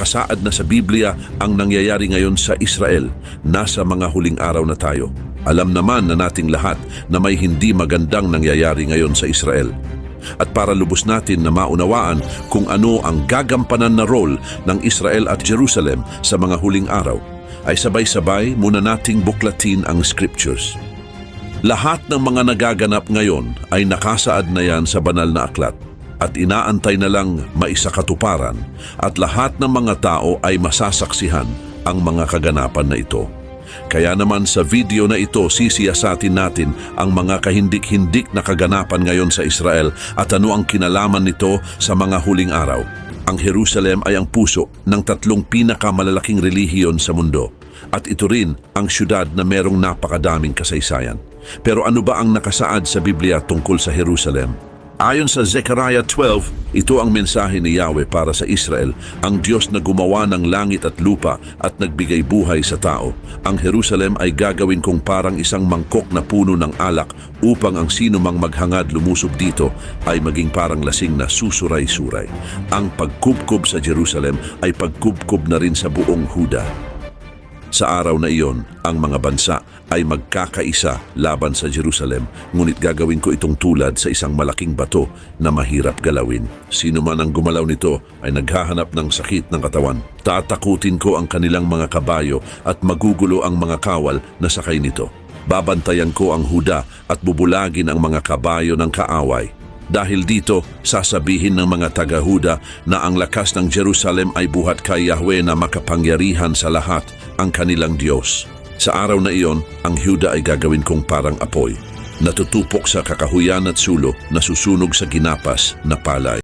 nakasaad na sa Biblia ang nangyayari ngayon sa Israel. Nasa mga huling araw na tayo. Alam naman na nating lahat na may hindi magandang nangyayari ngayon sa Israel. At para lubos natin na maunawaan kung ano ang gagampanan na role ng Israel at Jerusalem sa mga huling araw, ay sabay-sabay muna nating buklatin ang scriptures. Lahat ng mga nagaganap ngayon ay nakasaad na yan sa banal na aklat at inaantay na lang maisakatuparan at lahat ng mga tao ay masasaksihan ang mga kaganapan na ito. Kaya naman sa video na ito sisiyasatin natin ang mga kahindik-hindik na kaganapan ngayon sa Israel at ano ang kinalaman nito sa mga huling araw. Ang Jerusalem ay ang puso ng tatlong pinakamalalaking relihiyon sa mundo at ito rin ang syudad na merong napakadaming kasaysayan. Pero ano ba ang nakasaad sa Biblia tungkol sa Jerusalem? Ayon sa Zechariah 12, ito ang mensahe ni Yahweh para sa Israel, ang Diyos na gumawa ng langit at lupa at nagbigay buhay sa tao. Ang Jerusalem ay gagawin kong parang isang mangkok na puno ng alak upang ang sino mang maghangad lumusob dito ay maging parang lasing na susuray-suray. Ang pagkubkob sa Jerusalem ay pagkubkob na rin sa buong Huda. Sa araw na iyon, ang mga bansa ay magkakaisa laban sa Jerusalem, ngunit gagawin ko itong tulad sa isang malaking bato na mahirap galawin. Sino man ang gumalaw nito ay naghahanap ng sakit ng katawan. Tatakutin ko ang kanilang mga kabayo at magugulo ang mga kawal na sakay nito. Babantayan ko ang Huda at bubulagin ang mga kabayo ng kaaway. Dahil dito, sasabihin ng mga taga-Huda na ang lakas ng Jerusalem ay buhat kay Yahweh na makapangyarihan sa lahat, ang kanilang Diyos. Sa araw na iyon, ang Huda ay gagawin kong parang apoy, natutupok sa kakahuyan at sulo na susunog sa ginapas na palay.